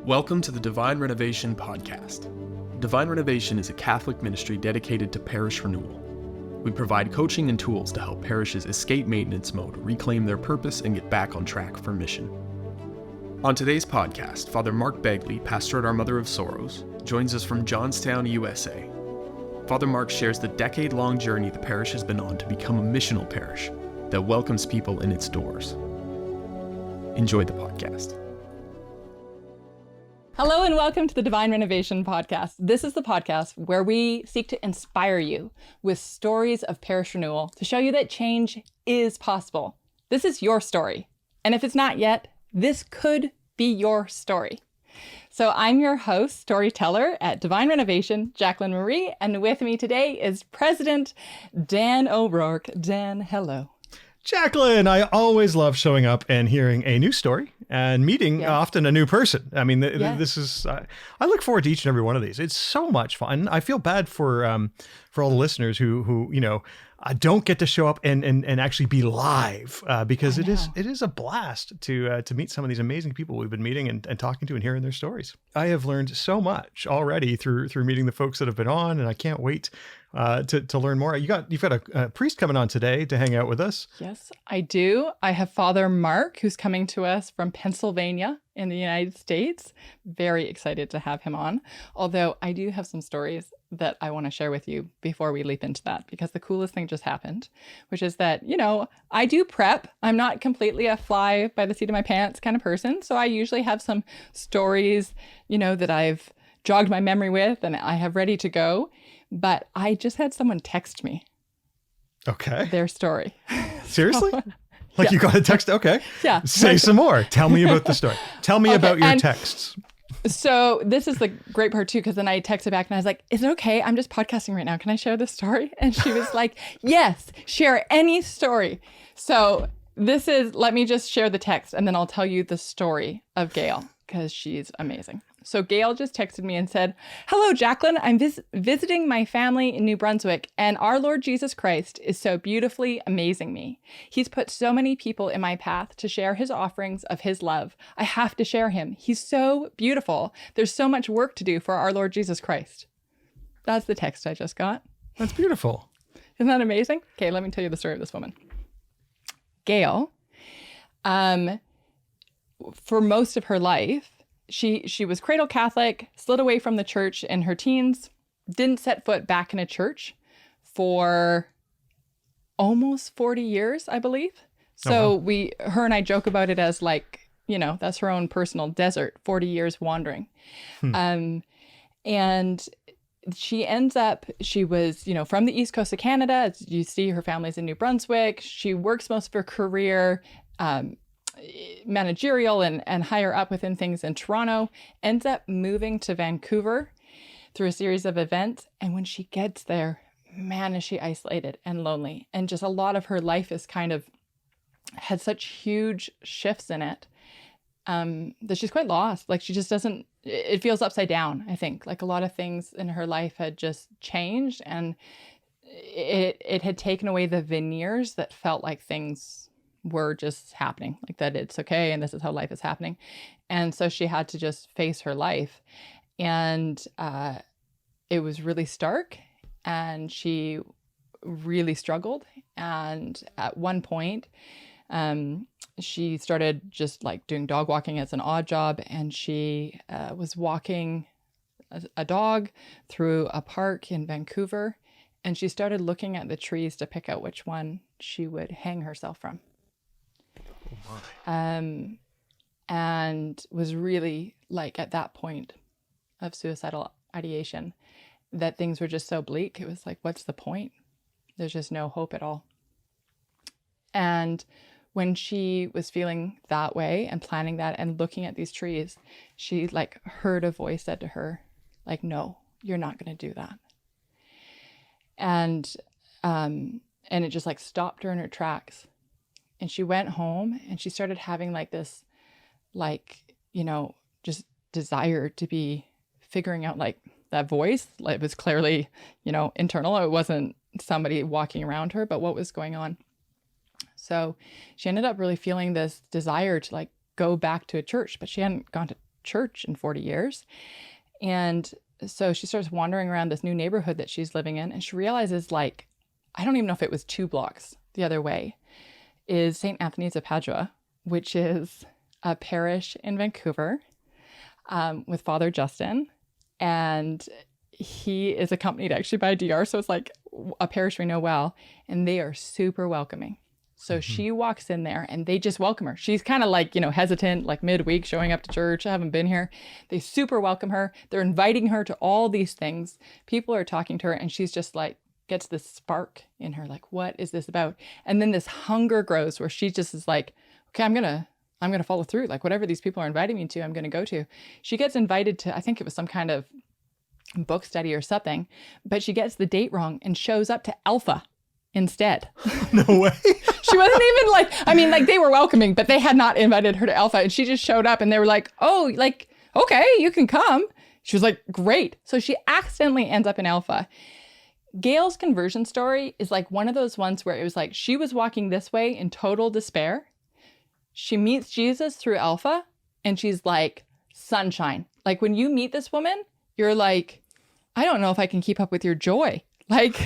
Welcome to the Divine Renovation Podcast. Divine Renovation is a Catholic ministry dedicated to parish renewal. We provide coaching and tools to help parishes escape maintenance mode, reclaim their purpose, and get back on track for mission. On today's podcast, Father Mark Begley, pastor at Our Mother of Sorrows, joins us from Johnstown, USA. Father Mark shares the decade-long journey the parish has been on to become a missional parish that welcomes people in its doors. Enjoy the podcast. Hello and welcome to the Divine Renovation Podcast. This is the podcast where we seek to inspire you with stories of parish renewal to show you that change is possible. This is your story. And if it's not yet, this could be your story. So I'm your host, storyteller at Divine Renovation, Jacqueline Marie, and with me today is President Dan O'Rourke. Dan, hello. Jacqueline, I always love showing up and hearing a new story and meeting often a new person. I mean, this is, I look forward to each and every one of these. It's so much fun. I feel bad for all the listeners who don't get to show up and actually be live because it is a blast to meet some of these amazing people we've been meeting and talking to and hearing their stories. I have learned so much already through meeting the folks that have been on, and I can't wait to learn more. You've got a priest coming on today to hang out with us. Yes, I do. I have Father Mark, who's coming to us from Pennsylvania in the United States. Very excited to have him on. Although I do have some stories that I want to share with you before we leap into that, because the coolest thing just happened, which is that, I do prep. I'm not completely a fly by the seat of my pants kind of person. So I usually have some stories, that I've jogged my memory with and I have ready to go. But I just had someone text me. Okay. Their story. Seriously? You got a text? Okay. Yeah. Say some more. Tell me about the story. Tell me about your texts. So this is the great part too, because then I texted back and I was like, is it okay? I'm just podcasting right now. Can I share this story? And she was like, yes, share any story. So let me just share the text and then I'll tell you the story of Gail because she's amazing. So Gail just texted me and said, hello, Jacqueline. I'm visiting my family in New Brunswick, and our Lord Jesus Christ is so beautifully amazing me. He's put so many people in my path to share his offerings of his love. I have to share him. He's so beautiful. There's so much work to do for our Lord Jesus Christ. That's the text I just got. That's beautiful. Isn't that amazing? Okay, let me tell you the story of this woman. Gail, for most of her life, she was cradle Catholic, slid away from the church in her teens, didn't set foot back in a church for almost 40 years, I believe. So her and I joke about it as that's her own personal desert, 40 years wandering. And she ends up, she was, from the East Coast of Canada. As you see, her family's in New Brunswick. She works most of her career, managerial and higher up within things in Toronto, ends up moving to Vancouver through a series of events. And when she gets there, man, is she isolated and lonely. And just a lot of her life is had such huge shifts in it that she's quite lost. She just doesn't, it feels upside down, I think. A lot of things in her life had just changed and it had taken away the veneers that felt like things were just happening, that it's okay and this is how life is happening. And so she had to just face her life. And it was really stark and she really struggled. And at one point, she started just doing dog walking as an odd job. And she was walking a dog through a park in Vancouver. And she started looking at the trees to pick out which one she would hang herself from. And was really at that point of suicidal ideation that things were just so bleak. It was what's the point? There's just no hope at all. And when she was feeling that way and planning that and looking at these trees, she heard a voice said to her, no, you're not going to do that. And it just stopped her in her tracks. And she went home and she started having this, just desire to be figuring out that voice. It was clearly, internal. It wasn't somebody walking around her, but what was going on. So she ended up really feeling this desire to go back to a church, but she hadn't gone to church in 40 years. And so she starts wandering around this new neighborhood that she's living in. And she realizes, like, I don't even know if it was 2 blocks the other way, is St. Anthony's of Padua, which is a parish in Vancouver with Father Justin. And he is accompanied actually by a DR. So it's like a parish we know well. And they are super welcoming. So she walks in there and they just welcome her. She's kind of like, hesitant, like midweek showing up to church. I haven't been here. They super welcome her. They're inviting her to all these things. People are talking to her and she's just like, gets this spark in her. Like, what is this about? And then this hunger grows where she just is like, okay, I'm going to follow through. Like whatever these people are inviting me to, I'm going to go to. She gets invited to, I think it was some kind of book study or something, but she gets the date wrong and shows up to Alpha instead. No way. She wasn't even like, they were welcoming, but they had not invited her to Alpha. And she just showed up and they were like, oh, like, okay, you can come. She was like, great. So she accidentally ends up in Alpha. Gail's conversion story is like one of those ones where it was like, she was walking this way in total despair. She meets Jesus through Alpha and she's like, sunshine. Like when you meet this woman, you're like, I don't know if I can keep up with your joy. Like,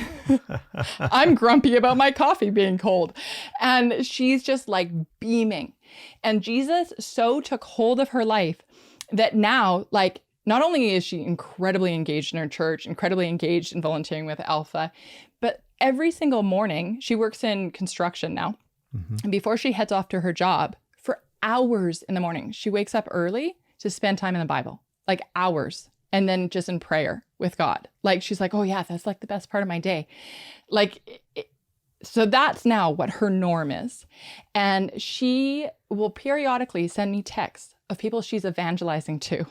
I'm grumpy about my coffee being cold. And she's just like beaming. And Jesus so took hold of her life that now, like, not only is she incredibly engaged in her church, incredibly engaged in volunteering with Alpha, but every single morning, she works in construction now. And before she heads off to her job, for hours in the morning, she wakes up early to spend time in the Bible, like hours. And then just in prayer with God. Like, she's like, oh yeah, that's like the best part of my day. Like, so that's now what her norm is. And she will periodically send me texts of people she's evangelizing to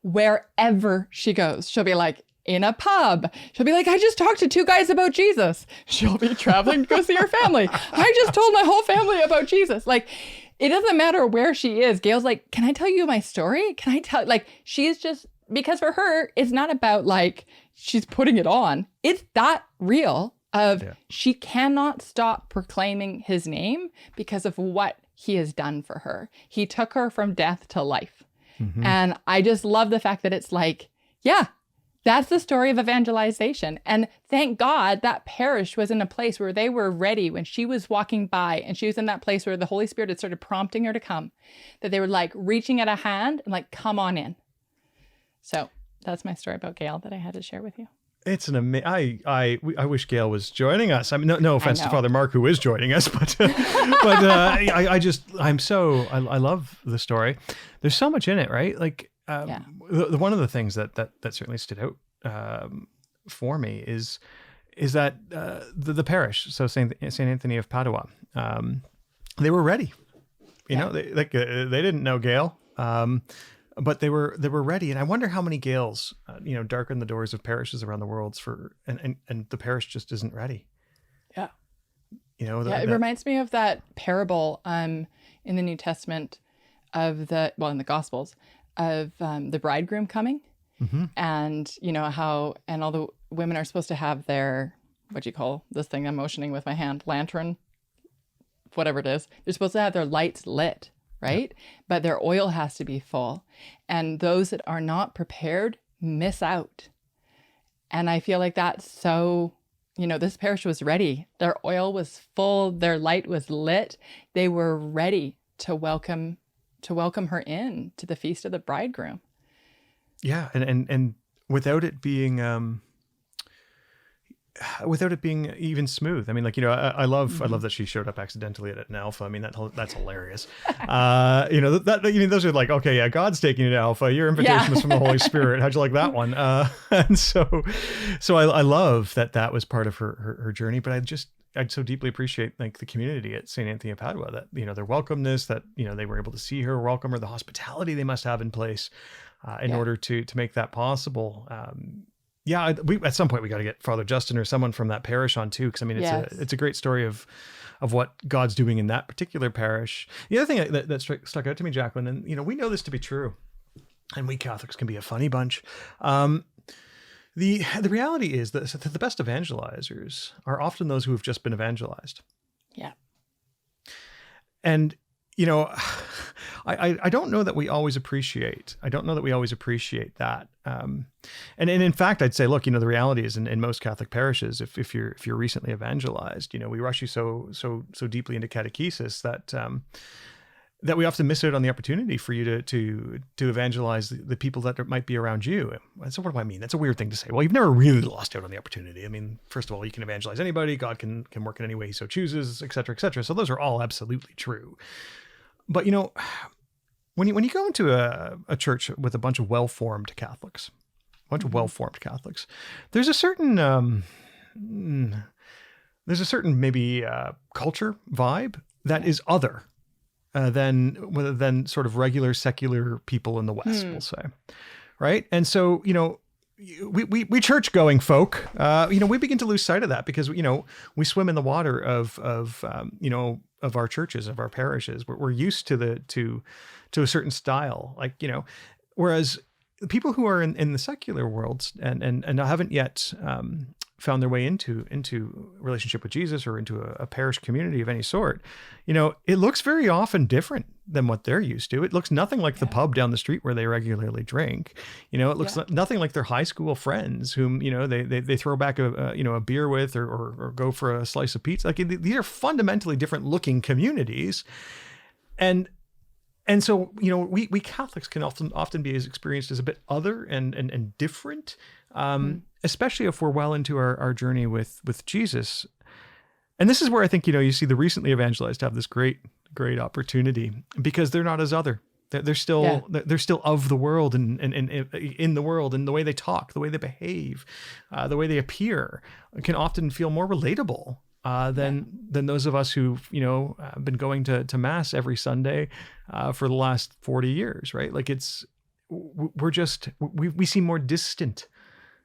wherever she goes. She'll be like, in a pub. She'll be like, I just talked to 2 guys about Jesus. She'll be traveling to go see her family. I just told my whole family about Jesus. Like, it doesn't matter where she is. Gail's like, can I tell you my story? Can I tell, like, she's just, because for her, it's not about like she's putting it on. It's that real of she cannot stop proclaiming his name because of what he has done for her. He took her from death to life. And I just love the fact that it's like, yeah, that's the story of evangelization. And thank God that parish was in a place where they were ready when she was walking by and she was in that place where the Holy Spirit had started prompting her to come, that they were like reaching at a hand and like, come on in. So that's my story about Gail that I had to share with you. It's an amazing. I wish Gail was joining us. I mean, no offense to Father Mark, who is joining us, but I love the story. There's so much in it, right? Like, one of the things that certainly stood out for me is that the parish, so Saint Anthony of Padua, they were ready. You know, they didn't know Gail. But they were ready, and I wonder how many Gails, darken the doors of parishes around the world and the parish just isn't ready. Yeah, it reminds me of that parable in the New Testament in the Gospels of the bridegroom coming, and how and all the women are supposed to have their what do you call this thing I'm motioning with my hand, lantern, whatever it is. They're supposed to have their lights lit. Right? But their oil has to be full. And those that are not prepared miss out. And I feel like that's so, this parish was ready. Their oil was full. Their light was lit. They were ready to welcome her in to the feast of the bridegroom. Yeah. And without it being, even smooth. I mean, I love that she showed up accidentally at an Alpha. I mean, that's hilarious. Those are like, okay, yeah, God's taking you to Alpha. Your invitation was from the Holy Spirit. How'd you like that one? And so I love that was part of her journey. But I'd so deeply appreciate like the community at St. Anthony of Padua, that, their welcomeness, that, they were able to see her, welcome her, the hospitality they must have in place in order to make that possible. We at some point we got to get Father Justin or someone from that parish on too, because I mean it's a great story of what God's doing in that particular parish. The other thing that stuck out to me, Jacqueline, and we know this to be true, and we Catholics can be a funny bunch. The reality is that the best evangelizers are often those who have just been evangelized. Yeah. And I don't know that we always appreciate. I don't know that we always appreciate that. And in fact, I'd say, look, the reality is in most Catholic parishes, if you're recently evangelized, we rush you so deeply into catechesis that we often miss out on the opportunity for you to evangelize the people that might be around you. So what do I mean? That's a weird thing to say. Well, you've never really lost out on the opportunity. I mean, first of all, you can evangelize anybody. God can work in any way he so chooses, et cetera, et cetera. So those are all absolutely true. But, when you go into a church with a bunch of well-formed Catholics, there's a certain maybe culture vibe that is other than sort of regular secular people in the West, we'll say, right? And so, we church-going folk, we begin to lose sight of that because, we swim in the water of our churches, of our parishes. We're used to a certain style, whereas people who are in the secular world and haven't yet found their way into relationship with Jesus or into a parish community of any sort, it looks very often different than what they're used to. It looks nothing like the pub down the street where they regularly drink. It looks nothing like their high school friends whom, they throw back a beer with or go for a slice of pizza. These are fundamentally different looking communities. And so, we Catholics can often be experienced as a bit other and different, especially if we're well into our journey with Jesus. And this is where I think, you see the recently evangelized have this great opportunity because they're not as other. They're still of the world and in the world, and the way they talk, the way they behave, the way they appear can often feel more relatable than those of us who've been going to mass every Sunday for the last 40 years, right? We seem more distant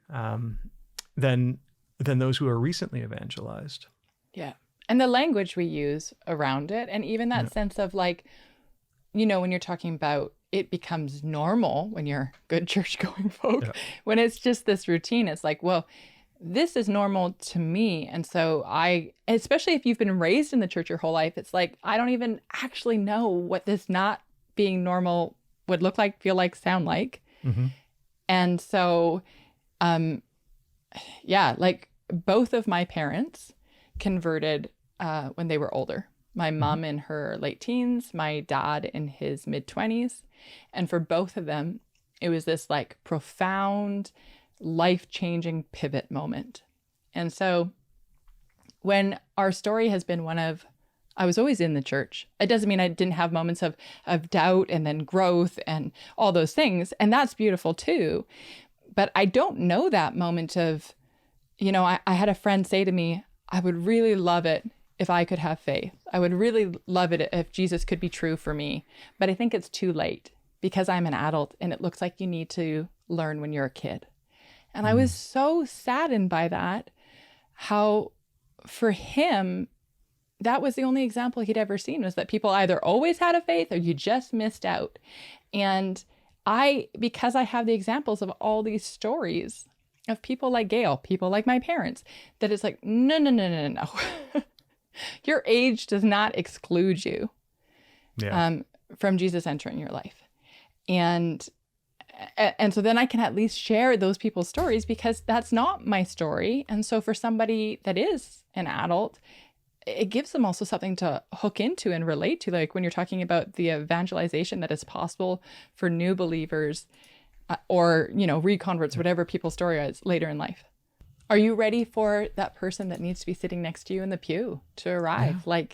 than those who are recently evangelized. Yeah. And the language we use around it, and even that sense of when you're talking about it becomes normal when you're good church going folk, when it's just this routine, it's like, well, this is normal to me. And so especially if you've been raised in the church your whole life, it's like, I don't even actually know what this not being normal would look like, feel like, sound like. Mm-hmm. And so, both of my parents converted when they were older. My mom in her late teens, my dad in his mid-20s. And for both of them, it was this profound, life-changing pivot moment. And so when our story has been one of, I was always in the church. It doesn't mean I didn't have moments of doubt and then growth and all those things. And that's beautiful too. But I don't know that moment of, I had a friend say to me, I would really love it if I could have faith. I would really love it if Jesus could be true for me. But I think it's too late because I'm an adult and it looks like you need to learn when you're a kid. And I was so saddened by that, how for him, that was the only example he'd ever seen, was that people either always had a faith or you just missed out. And because I have the examples of all these stories of people like Gail, people like my parents, that it's like, no. Your age does not exclude you from Jesus entering your life. And so then I can at least share those people's stories because that's not my story. And so for somebody that is an adult, it gives them also something to hook into and relate to. Like when you're talking about the evangelization that is possible for new believers or, reconverts, whatever people's story is later in life. Are you ready for that person that needs to be sitting next to you in the pew to arrive? Yeah.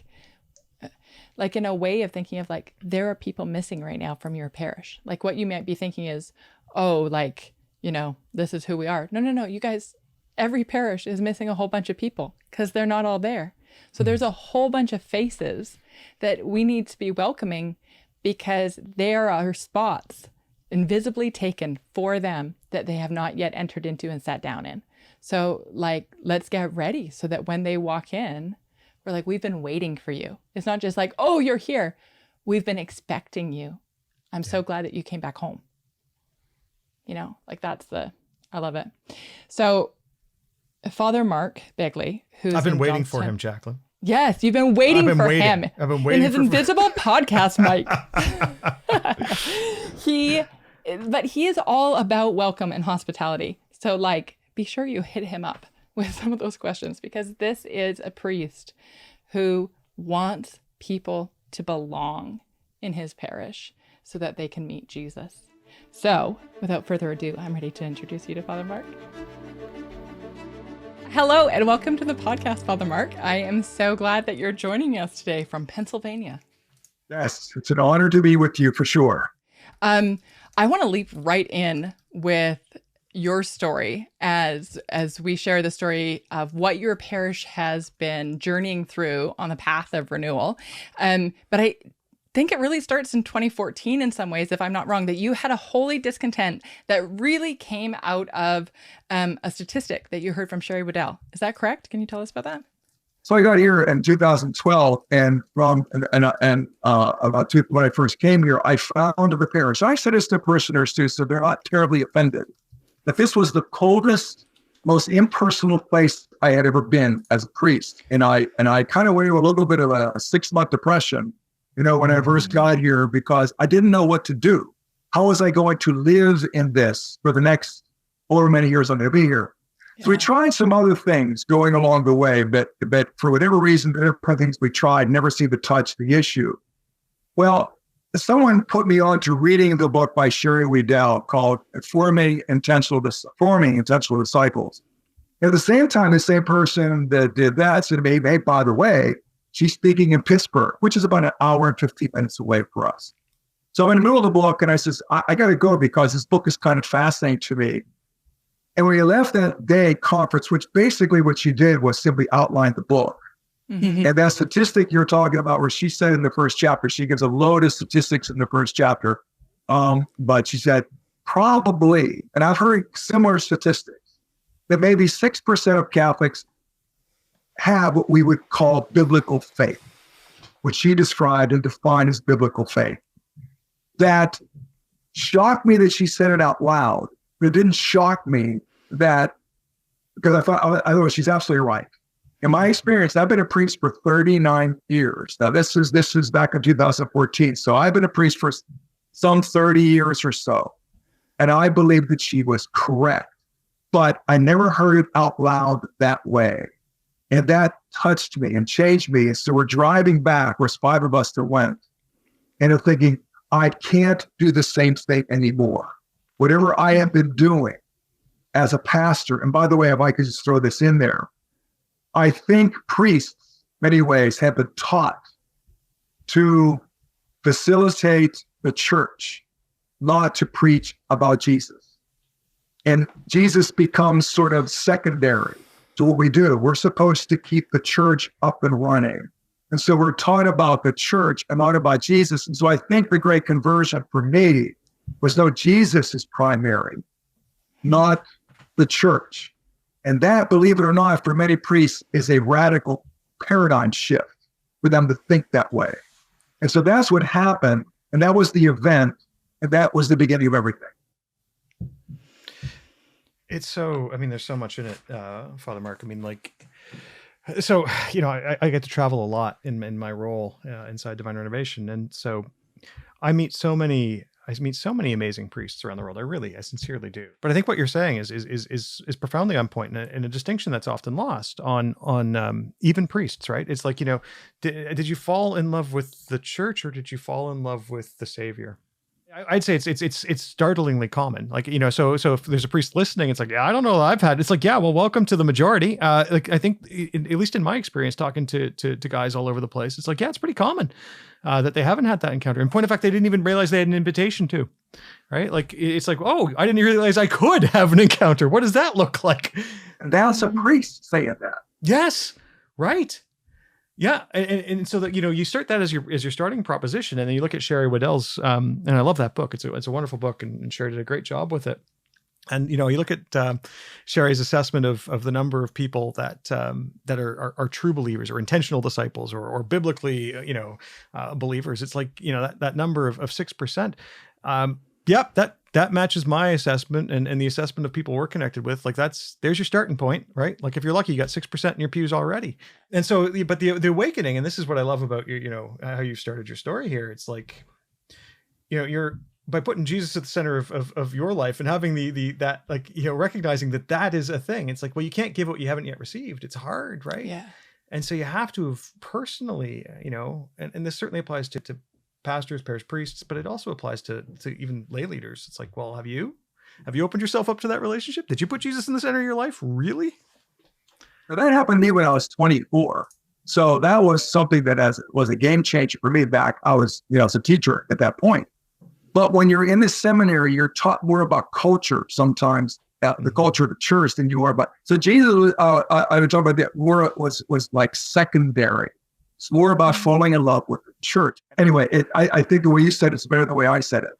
Like in a way of thinking of there are people missing right now from your parish. Like what you might be thinking is, this is who we are. No, you guys, every parish is missing a whole bunch of people because they're not all there. So there's a whole bunch of faces that we need to be welcoming because there are spots invisibly taken for them that they have not yet entered into and sat down in. So let's get ready so that when they walk in, we're we've been waiting for you. It's not just oh, you're here. We've been expecting you. I'm so glad that you came back home. I love it. So Father Mark Begley, who's I've been waiting Johnstown, for him, Jacqueline. Yes, you've been waiting for him. I've been waiting in his invisible podcast, Mike. But he is all about welcome and hospitality. So be sure you hit him up with some of those questions, because this is a priest who wants people to belong in his parish so that they can meet Jesus. So without further ado, I'm ready to introduce you to Father Mark. Hello and welcome to the podcast, Father Mark. I am so glad that you're joining us today from Pennsylvania. Yes, it's an honor to be with you for sure. I want to leap right in with your story as we share the story of what your parish has been journeying through on the path of renewal. But I think it really starts in 2014 in some ways, if I'm not wrong, that you had a holy discontent that really came out of a statistic that you heard from Sherry Waddell. Is that correct? Can you tell us about that? So I got here in 2012, and when I first came here, I found the parish. I said this to parishioners too, so they're not terribly offended, that this was the coldest, most impersonal place I had ever been as a priest. And I kind of went through a little bit of a 6-month depression, when I first got here, because I didn't know what to do. How was I going to live in this for the next however many years I'm going to be here? Yeah. So we tried some other things going along the way, but for whatever reason, the different things we tried never seemed to touch the issue. Well, someone put me on to reading the book by Sherry Waddell called Forming Intentional Disciples. At the same time, the same person that did that said to me, hey, by the way, she's speaking in Pittsburgh, which is about an hour and 15 minutes away for us. So I'm in the middle of the book, and I says, I got to go because this book is kind of fascinating to me. And when we left that day conference, which basically what she did was simply outline the book. Mm-hmm. And that statistic you're talking about, where she said in the first chapter, she gives a load of statistics in the first chapter. But she said, probably, and I've heard similar statistics, that maybe 6% of Catholics have what we would call biblical faith, which she described and defined as biblical faith. That shocked me that she said it out loud, but it didn't shock me that, because I thought she's absolutely right. In my experience, I've been a priest for 39 years. Now, this is back in 2014. So I've been a priest for some 30 years or so. And I believe that she was correct, but I never heard it out loud that way. And that touched me and changed me. And so we're driving back, there's 5 of us that went, and I'm thinking, I can't do the same thing anymore. Whatever I have been doing as a pastor, and by the way, if I could just throw this in there, I think priests, in many ways, have been taught to facilitate the church, not to preach about Jesus. And Jesus becomes sort of secondary to what we do. We're supposed to keep the church up and running. And so we're taught about the church and not about Jesus. And so I think the great conversion for me was, no, Jesus is primary, not the church. And that, believe it or not, for many priests is a radical paradigm shift for them to think that way. And so that's what happened. And that was the event. And that was the beginning of everything. It's so, there's so much in it, Father Mark. So, I get to travel a lot in my role inside Divine Renovation. And so I meet so many amazing priests around the world. I sincerely do. But I think what you're saying is profoundly on point, and a distinction that's often lost on even priests, right? It's like, did you fall in love with the church, or did you fall in love with the Savior? I'd say it's startlingly common. So if there's a priest listening, it's like, yeah, I don't know, I've had. It's like, yeah, well, welcome to the majority. I think, at least in my experience, talking to guys all over the place, it's like, yeah, it's pretty common that they haven't had that encounter. In point of fact, they didn't even realize they had an invitation to, right? It's like, oh, I didn't realize I could have an encounter. What does that look like? And that's a priest saying that. Yes, right. Yeah, and so that you start that as your starting proposition, and then you look at Sherry Waddell's, and I love that book. It's a wonderful book, and Sherry did a great job with it. And you look at Sherry's assessment of the number of people that are true believers, or intentional disciples, or biblically believers. It's like that number of 6%. That that matches my assessment and the assessment of people we're connected with. Like there's your starting point, right? Like if you're lucky, you got 6% in your pews already. And so, but the awakening, and this is what I love about your, how you started your story here. It's like, you're by putting Jesus at the center of your life and having that like, recognizing that is a thing. It's like, well, you can't give what you haven't yet received. It's hard, right? Yeah. And so you have to have personally, and this certainly applies to pastors, parish priests, but it also applies to even lay leaders. It's like, well, have you opened yourself up to that relationship? Did you put Jesus in the center of your life? Really? Now, that happened to me when I was 24. So that was something that was a game changer for me back. I was, as a teacher at that point. But when you're in the seminary, you're taught more about culture sometimes, the culture of the church than you are about. So Jesus, I was talking about that, was like secondary. It's more about falling in love with the church. Anyway, I think the way you said it's better than the way I said it.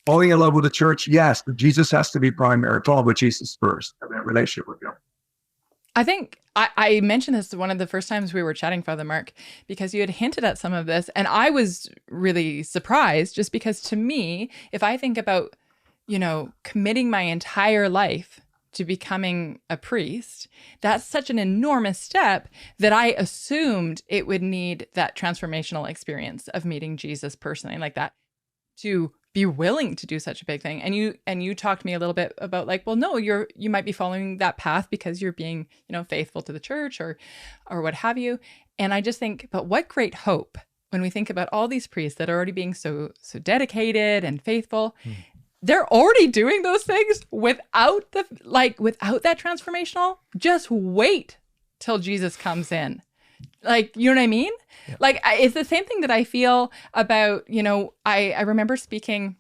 Falling in love with the church, yes, but Jesus has to be primary. Fall with Jesus first, have that relationship with him. I think I mentioned this one of the first times we were chatting, Father Mark, because you had hinted at some of this, and I was really surprised just because to me, if I think about, committing my entire life to becoming a priest, that's such an enormous step that I assumed it would need that transformational experience of meeting Jesus personally like that to be willing to do such a big thing. And you talked to me a little bit about like, well, no, you might be following that path because you're being, faithful to the church or what have you. And I just think, but what great hope when we think about all these priests that are already being so dedicated and faithful. They're already doing those things without that transformational. Just wait till Jesus comes in. Like, you know what I mean? Yeah. Like, it's the same thing that I feel about, I remember speaking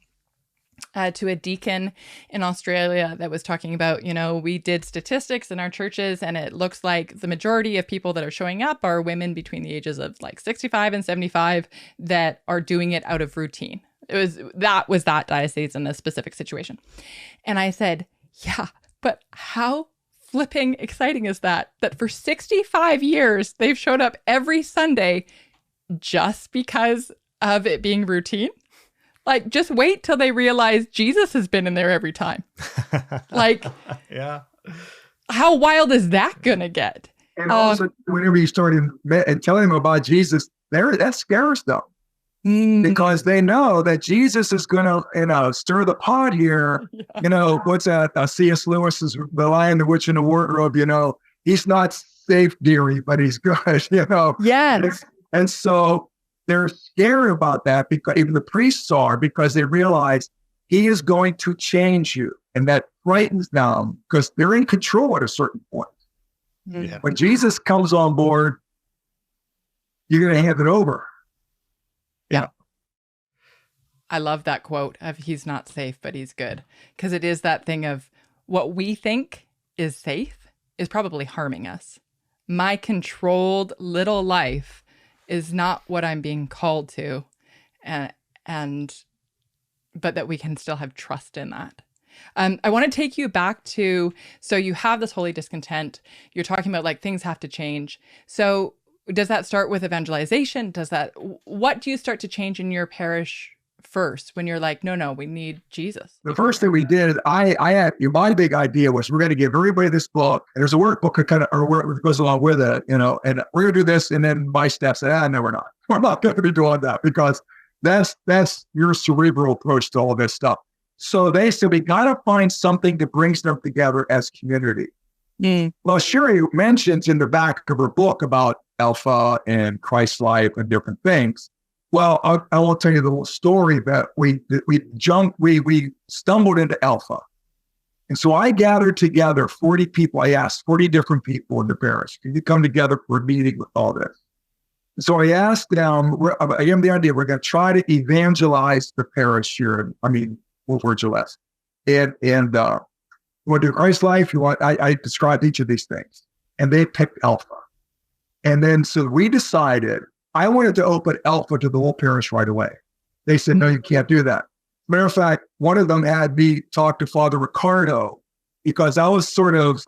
to a deacon in Australia that was talking about, we did statistics in our churches and it looks like the majority of people that are showing up are women between the ages of like 65 and 75 that are doing it out of routine. That was that diocese in a specific situation. And I said, yeah, but how flipping exciting is that for 65 years, they've showed up every Sunday just because of it being routine? Like, just wait till they realize Jesus has been in there every time. Like, yeah. How wild is that going to get? And also, whenever you start and telling them about Jesus, that scares them. Because they know that Jesus is going to, stir the pot here. Yeah. What's that? C.S. Lewis's The Lion, the Witch, and the Wardrobe. He's not safe, dearie, but he's good. Yes. And so they're scared about that because even the priests are, because they realize he is going to change you, and that frightens them because they're in control at a certain point. Yeah. When Jesus comes on board, you're going to hand it over. Yeah. I love that quote of he's not safe, but he's good. Because it is that thing of what we think is safe is probably harming us. My controlled little life is not what I'm being called to. But that we can still have trust in that. I want to take you back to, so you have this holy discontent. You're talking about like things have to change. So does that start with evangelization? What do you start to change in your parish first when you're like, no, we need Jesus? The first thing we did, I had, my big idea was we're going to give everybody this book. And there's a workbook that goes along with it, and we're going to do this. And then my staff said, no, we're not. We're not going to be doing that because that's your cerebral approach to all this stuff. So they said, we got to find something that brings them together as community. Well, Sherry mentions in the back of her book about Alpha and Christ's life and different things. Well, I will tell you the little story that we stumbled into Alpha. And so I gathered together 40 people. I asked 40 different people in the parish, can you come together for a meeting with all this? And so I asked them, I gave them the idea, we're going to try to evangelize the parish here. What words are less? And you want to do Christ's life? I described each of these things. And they picked Alpha. And then so we decided, I wanted to open Alpha to the whole parish right away. They said, no, you can't do that. Matter of fact, one of them had me talk to Father Ricardo because I was sort of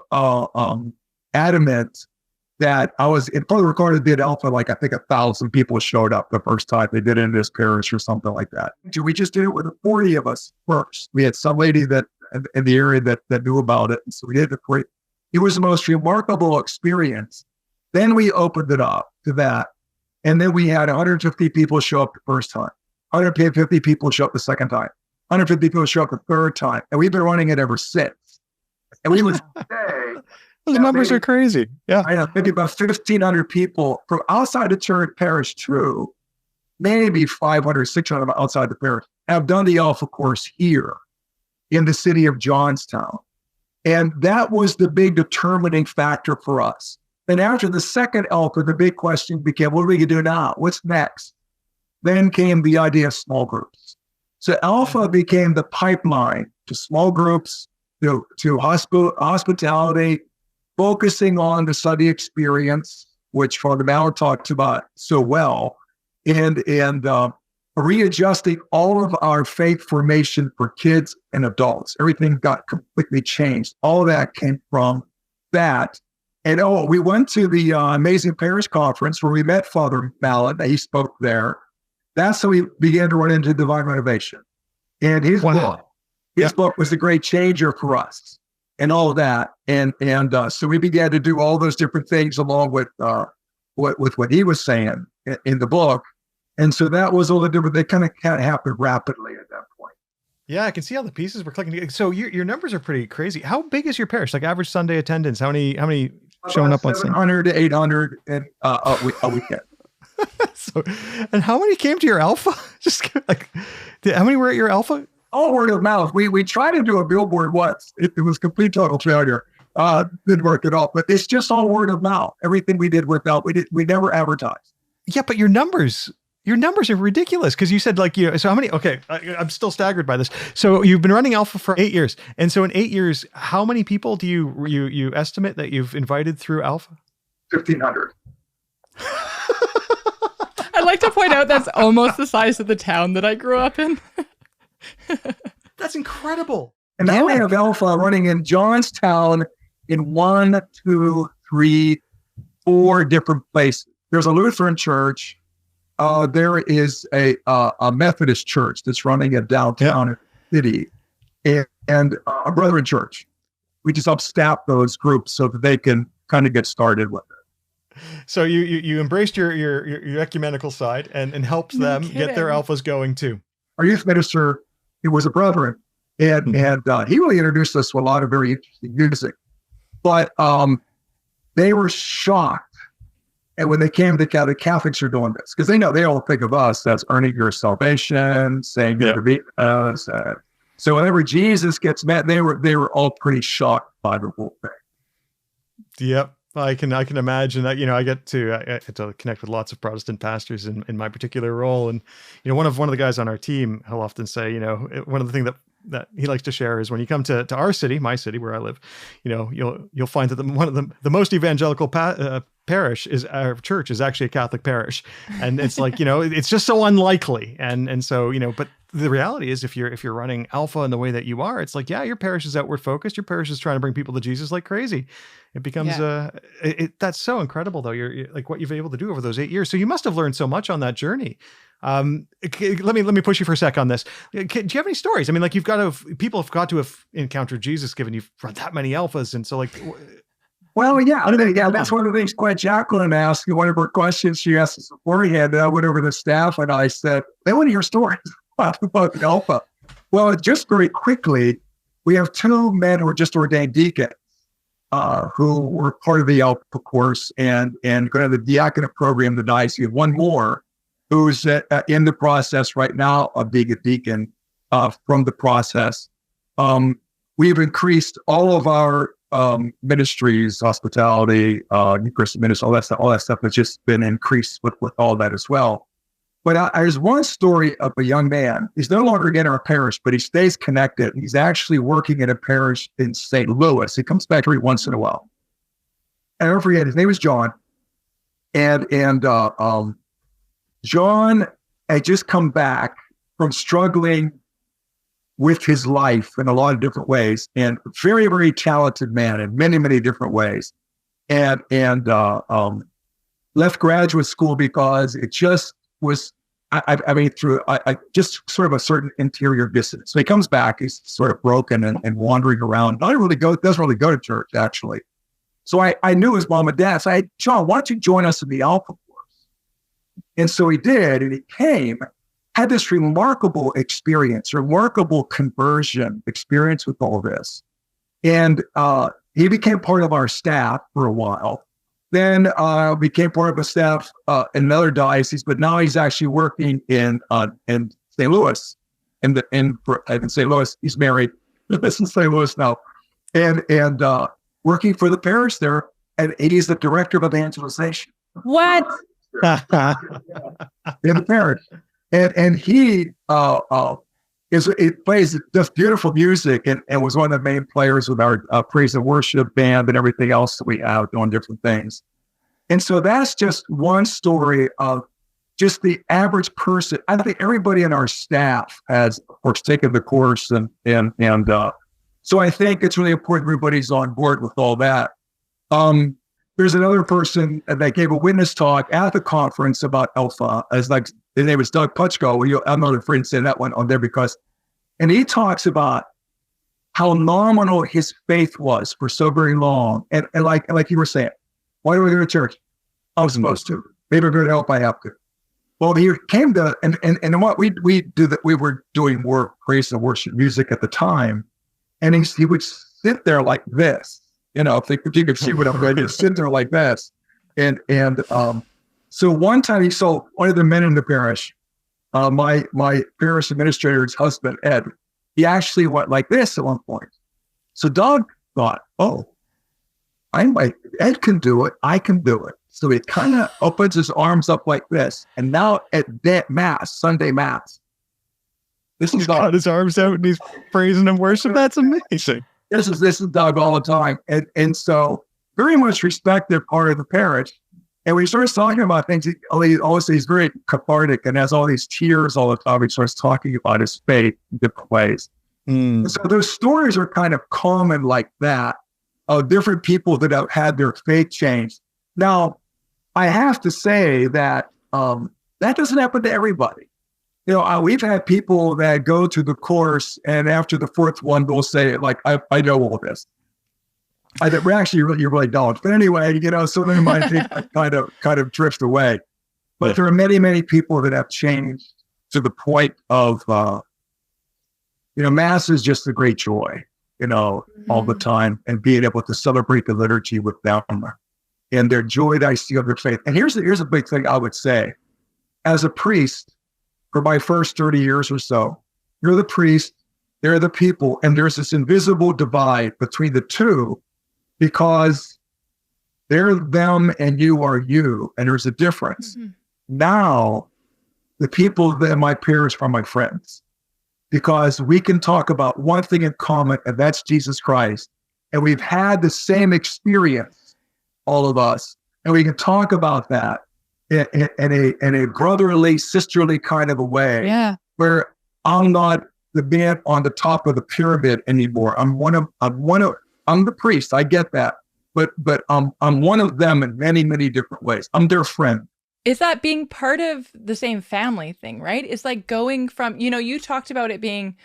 adamant that I was in part recorded did Alpha, like I think 1,000 people showed up the first time they did it in this parish or something like that. We just did it with 40 of us first. We had some lady that in the area that knew about it. And so we did it for it. It was the most remarkable experience. Then we opened it up to that. And then we had 150 people show up the first time, 150 people show up the second time, 150 people show up the third time. And we've been running it ever since. And we would say, those numbers are crazy. Yeah. I know, maybe about 1,500 people from outside the church parish too, maybe 500, 600 outside the parish have done the Alpha course here in the city of Johnstown. And that was the big determining factor for us. Then after the second Alpha, the big question became, what are we going to do now? What's next? Then came the idea of small groups. So Alpha became the pipeline to small groups, to hospitality, focusing on the study experience, which Father Mallard talked about so well, and readjusting all of our faith formation for kids and adults. Everything got completely changed. All of that came from that. And we went to the Amazing Parish Conference where we met Father Mallard. He spoke there. That's how we began to run into Divine Renovation. And his book was a great changer for us and all of that. And so we began to do all those different things along with what he was saying in the book. And so that was all the different, they kind of happened rapidly at that point. Yeah, I can see how the pieces were clicking. So your numbers are pretty crazy. How big is your parish? Like average Sunday attendance? How many showing up on Sunday? 700 to 800 and a weekend. So, and how many came to your Alpha? Just like, how many were at your Alpha? All word of mouth. We tried to do a billboard once. It was complete total failure. Didn't work at all. But it's just all word of mouth. Everything we did without, we never advertised. Yeah, but your numbers are ridiculous because you said so how many, okay, I'm still staggered by this. So you've been running Alpha for 8 years. And so in 8 years, how many people do you estimate that you've invited through Alpha? 1,500. I'd like to point out that's almost the size of the town that I grew up in. That's incredible. And now we have Alpha running in Johnstown in 1, 2, 3, 4 different places. There's a Lutheran church. There is a Methodist church that's running in downtown city, and a Brethren church. We just upstaff those groups so that they can kind of get started with it. So you embraced your ecumenical side and helped them get their Alphas going too. Our youth minister, he was a Brethren, and he really introduced us to a lot of very interesting music. But they were shocked. And when they came to the Catholics are doing this, because they all think of us as earning your salvation, saying good to be us. So whenever Jesus gets met, they were all pretty shocked by the whole thing. Yep. I can imagine that, I get to connect with lots of Protestant pastors in my particular role. And, one of the guys on our team, he'll often say, one of the things that he likes to share is when you come to our city, my city where I live, you'll find that one of the most evangelical parish is our church is actually a Catholic parish. And it's like, it's just so unlikely. And so, but the reality is if you're running Alpha in the way that you are, it's like, yeah, your parish is outward focused. Your parish is trying to bring people to Jesus like crazy. It becomes, that's so incredible though. You're like what you've been able to do over those 8 years. So you must have learned so much on that journey. Let me push you for a sec on this. Do you have any stories? I mean, like people have got to have encountered Jesus given you've run that many Alphas. And so like, well, yeah, that's one of the things Jacqueline asked. One of her questions she asked us beforehand, and I went over to the staff and I said, they want to hear stories about the Alpha. Well, just very quickly, we have 2 men who are just ordained deacons who were part of the Alpha course and going to the diaconate program, the diocese. One more who's in the process right now of being a deacon from the process. We've increased all of our ministries, hospitality, Eucharistic ministry, all that stuff has just been increased with all that as well. But there's one story of a young man. He's no longer in our parish, but he stays connected. He's actually working in a parish in St. Louis. He comes back every once in a while. And I never forget, his name is John. And John had just come back from struggling with his life in a lot of different ways, and very, very talented man in many, many different ways. left graduate school because it just was, I mean, I just sort of a certain interior dissonance. So he comes back, he's sort of broken and wandering around. Doesn't really go to church, actually. So I knew his mom and dad. So I said, John, why don't you join us in the Alpha Course? And so he did, and he came, had this remarkable experience, remarkable conversion experience with all this. And he became part of our staff for a while. Then became part of the staff in another diocese, but now he's actually working in St. Louis. In St. Louis, he's married. Lives in St. Louis now, and working for the parish there, and he's the director of evangelization. What? In the parish, and he plays just beautiful music, and was one of the main players with our praise and worship band and everything else that we have doing different things. And so that's just one story of just the average person. I think everybody in our staff has, of course, taken the course, and so I think it's really important everybody's on board with all that. There's another person that gave a witness talk at the conference about Alpha. His name is Doug Putchko. I'm not afraid to say that one on there and he talks about how nominal his faith was for so very long. And like you were saying, why do we go to church? I'm supposed to. Maybe I'm going to help. I have to. Well, he came to, and what we do that, we were doing more praise and worship music at the time. And he would sit there like this, if you could see what I'm going to sit there like this. And so one time he saw one of the men in the parish, my parish administrator's husband, Ed, he actually went like this at one point. So Doug thought, Ed can do it, I can do it. So he kind of opens his arms up like this. And now at that Mass, Sunday Mass, he's got his arms out and he's praising and worship. That's amazing. This is Doug all the time. And so very much respected part of the parish. And when he starts talking about things, he's very cathartic and has all these tears all the time. He starts talking about his faith in different ways. So those stories are kind of common like that, of different people that have had their faith changed. Now, I have to say that that doesn't happen to everybody. We've had people that go to the course, and after the fourth one, they'll say, like, I know all this. You really don't. But anyway, so they might think kind of drift away. But there are many, many people that have changed to the point of, Mass is just a great joy, all the time, and being able to celebrate the liturgy with them and their joy that I see of their faith. And here's a big thing I would say. As a priest, for my first 30 years or so, you're the priest, they're the people, and there's this invisible divide between the two, because they're them and you are you, and there's a difference. Mm-hmm. Now, the people that my peers are my friends, because we can talk about one thing in common, and that's Jesus Christ. And we've had the same experience, all of us, and we can talk about that in a brotherly, sisterly kind of a way, where I'm not the man on the top of the pyramid anymore. I'm the priest. I get that, but I'm one of them in many, many different ways. I'm their friend. Is that being part of the same family thing, right? It's like going from, you talked about it being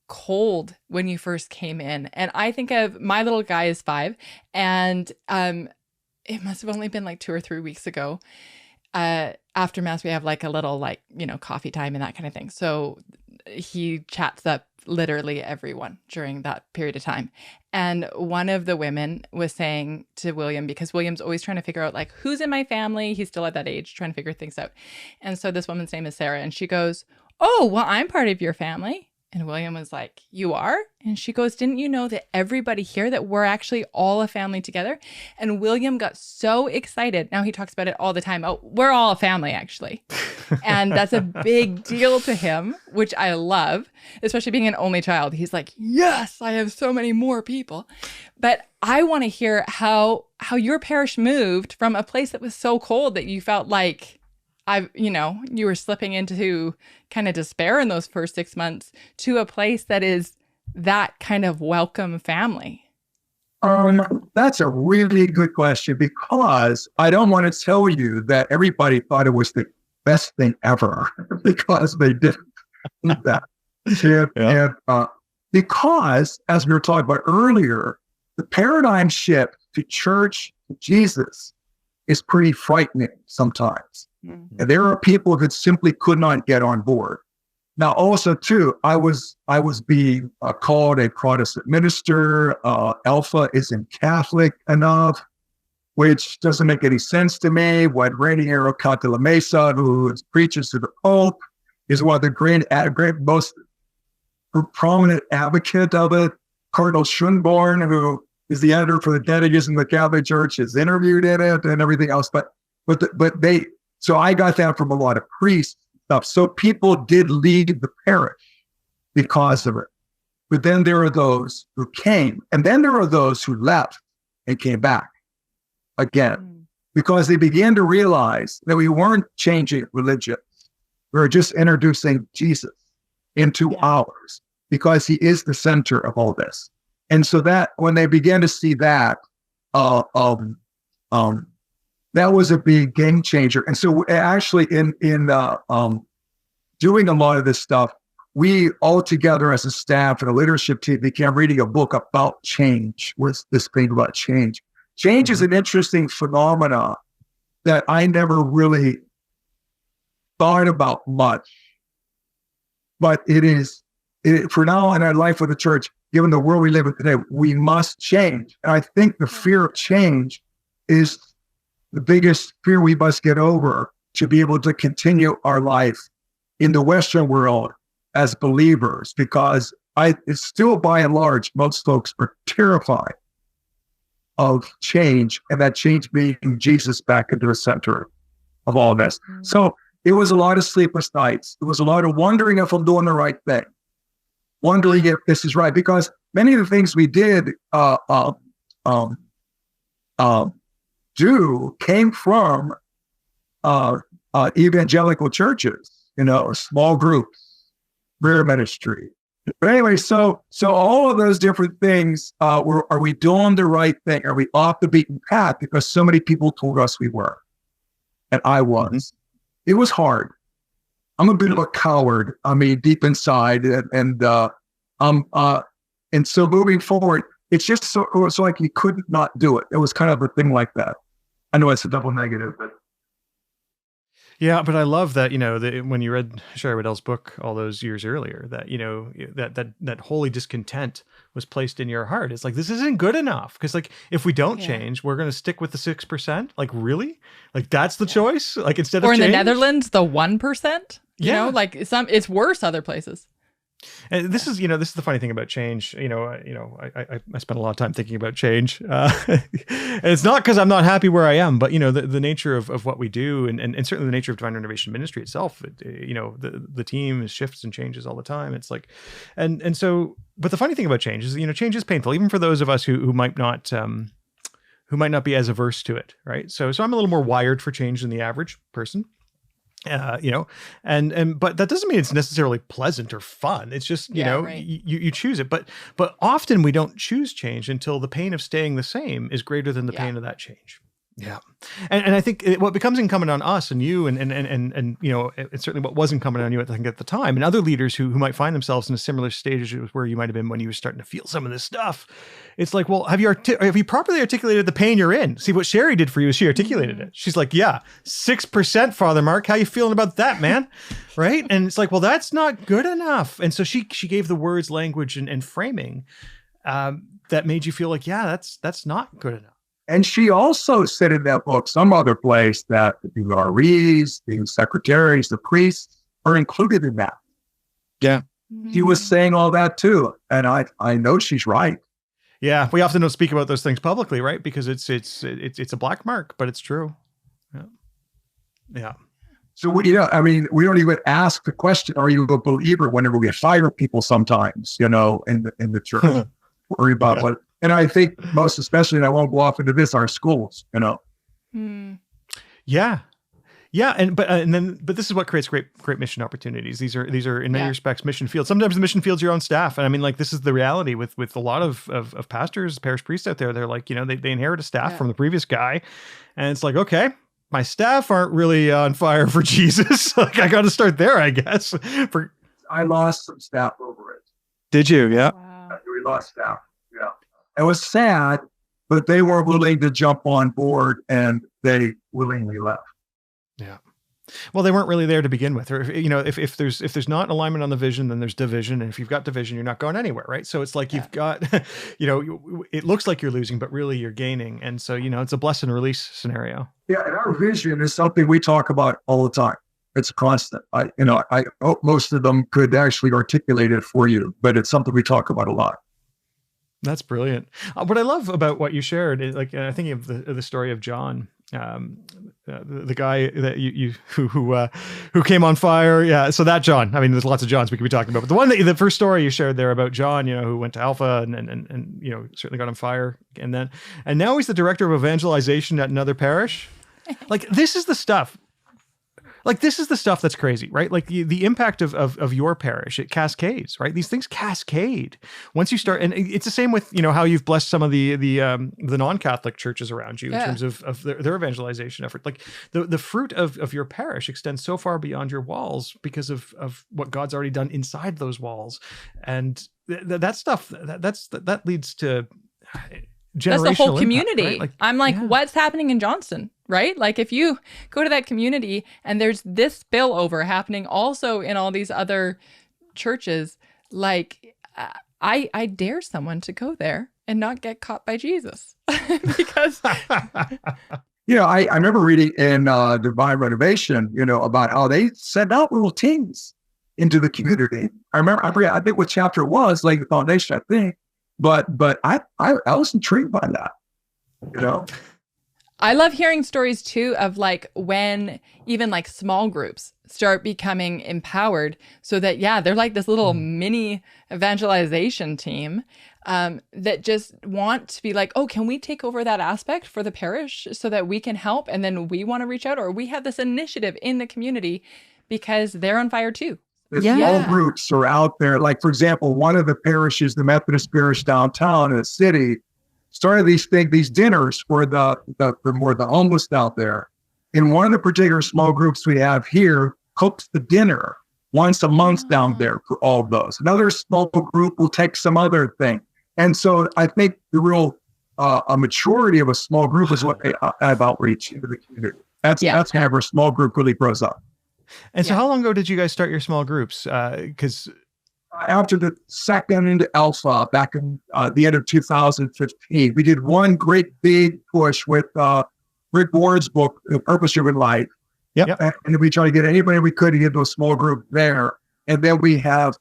cold when you first came in. And I think of my little guy is 5, and it must have only been like 2 or 3 weeks ago. After Mass, we have like a little coffee time and that kind of thing. So he chats up literally everyone during that period of time. And one of the women was saying to William, because William's always trying to figure out like who's in my family. He's still at that age trying to figure things out. And so this woman's name is Sarah, and she goes, "Oh, well, I'm part of your family." And William was like, "You are?" And she goes, "Didn't you know that everybody here, that we're actually all a family together?" And William got so excited. Now he talks about it all the time. Oh, we're all a family, actually. And that's a big deal to him, which I love, especially being an only child. He's like, yes, I have so many more people. But I want to hear how your parish moved from a place that was so cold that you felt like you were slipping into kind of despair in those first 6 months, to a place that is that kind of welcome family. That That's a really good question, because I don't want to tell you that everybody thought it was the best thing ever because they didn't do that. Because, as we were talking about earlier, the paradigm shift to church, to Jesus, is pretty frightening sometimes. Mm-hmm. And there are people that simply could not get on board. Now, also, too, I was being called a Protestant minister. Alpha isn't Catholic enough, which doesn't make any sense to me. When Rainiero Canta La Mesa, who preaches to the Pope, is one of the great most prominent advocate of it. Cardinal Schönborn, who is the editor for the Catechism of the Catholic Church, is interviewed in it and everything else. So I got that from a lot of priests. Stuff. So people did leave the parish because of it. But then there are those who came, and then there are those who left and came back again, because they began to realize that we weren't changing religion. We were just introducing Jesus into ours, because he is the center of all this. And so that when they began to see that, that was a big game changer. And so actually in doing a lot of this stuff, we all together as a staff and a leadership team began reading a book about change. What's this thing about change? Change is an interesting phenomena that I never really thought about much. But for now in our life with the church, given the world we live in today, we must change. And I think the fear of change is the biggest fear we must get over to be able to continue our life in the Western world as believers, because it's still by and large, most folks are terrified of change, and that change being Jesus back into the center of all this. Mm-hmm. So it was a lot of sleepless nights. It was a lot of wondering if I'm doing the right thing, wondering if this is right, because many of the things we did came from evangelical churches, small groups, prayer ministry. But anyway, so all of those different things, are we doing the right thing? Are we off the beaten path? Because so many people told us we were, and I was. It was hard. I'm a bit of a coward. I mean, deep inside, and so moving forward, it's just so like you couldn't not do it. It was kind of a thing like that. I know it's a double negative, but. Yeah, but I love that, when you read Shari Waddell's book all those years earlier, that, that holy discontent was placed in your heart. It's like, this isn't good enough. Because if we don't change, we're going to stick with the 6%. Like, really? Like, that's the choice? Like, instead of Or in change? the Netherlands, the 1%? It's worse other places. And this is the funny thing about change. I spent a lot of time thinking about change. And it's not because I'm not happy where I am, but the nature of what we do, and certainly the nature of Divine Renovation Ministry itself. The team shifts and changes all the time. It's like, and so, but the funny thing about change is, change is painful, even for those of us who might not be as averse to it, right? So I'm a little more wired for change than the average person. But that doesn't mean it's necessarily pleasant or fun. It's just, you choose it. But often we don't choose change until the pain of staying the same is greater than the pain of that change. Yeah. And I think what becomes incumbent on us and you and it's certainly what was incumbent on you, I think, at the time, and other leaders who might find themselves in a similar stage as where you might have been when you were starting to feel some of this stuff. It's like, well, have you properly articulated the pain you're in? See, what Shari did for you is she articulated it. She's like, 6%, Father Mark. How you feeling about that, man? Right? And it's like, well, that's not good enough. And so she gave the words, language, and framing that made you feel like, that's not good enough. And she also said in that book, some other place, that the REs, the secretaries, the priests are included in that. Yeah. She was saying all that too. And I know she's right. Yeah. We often don't speak about those things publicly, right? Because it's a black mark, but it's true. Yeah. Yeah. So, we don't even ask the question, are you a believer, whenever we fire people sometimes, in the church. Worry about what. And I think most especially, and I won't go off into this, our schools, Yeah. Yeah, but this is what creates great mission opportunities. These are in many respects mission fields. Sometimes the mission field's your own staff, and I mean, like, this is the reality with a lot of pastors, parish priests out there. They're like, they inherit a staff from the previous guy, and it's like, okay, my staff aren't really on fire for Jesus. Like, I got to start there, I guess. I lost some staff over it. Did you? Yeah. Wow. We lost staff. Yeah, it was sad, but they were willing to jump on board, and they willingly left. Yeah. Well, they weren't really there to begin with. Or, if there's not alignment on the vision, then there's division. And if you've got division, you're not going anywhere, right? So it's like you've got, it looks like you're losing, but really you're gaining. And so, it's a bless and release scenario. Yeah. And our vision is something we talk about all the time. It's constant. I hope most of them could actually articulate it for you, but it's something we talk about a lot. That's brilliant. What I love about what you shared is, like, thinking of the story of John, the guy that who came on fire. Yeah. So that John, I mean, there's lots of Johns we could be talking about, but the first story you shared there about John, who went to Alpha and certainly got on fire, and now he's the director of evangelization at another parish. Like, this is the stuff. Like, this is the stuff that's crazy, right? Like, the impact of your parish, it cascades, right? These things cascade once you start, and it's the same with how you've blessed some of the non-Catholic churches around you in terms of their evangelization effort. Like, the fruit of your parish extends so far beyond your walls because of what God's already done inside those walls, and that stuff that leads to generational that's the whole impact, community. right? Like, I'm like, what's happening in Johnstown, right? Like, if you go to that community and there's this spillover happening also in all these other churches, like, I dare someone to go there and not get caught by Jesus because. I remember reading in Divine Renovation, about how they send out little teams into the community. I forget what chapter it was, like the foundation, I think. But I was intrigued by that, I love hearing stories too of, like, when even like small groups start becoming empowered so that, they're like this little mini evangelization team that just want to be like, oh, can we take over that aspect for the parish so that we can help? And then we want to reach out, or we have this initiative in the community because they're on fire too. The small groups are out there. Like, for example, one of the parishes, the Methodist parish downtown in the city, started these dinners for the homeless out there. And one of the particular small groups we have here cooks the dinner once a month down there for all of those. Another small group will take some other thing. And so I think the real a maturity of a small group is what they have outreach into the community. That's how a small group really grows up. And so how long ago did you guys start your small groups? Because after the second into Alpha back in the end of 2015, we did one great big push with Rick Ward's book, The Purpose-Driven Life. Yep. And we tried to get anybody we could to get those small groups there. And then we have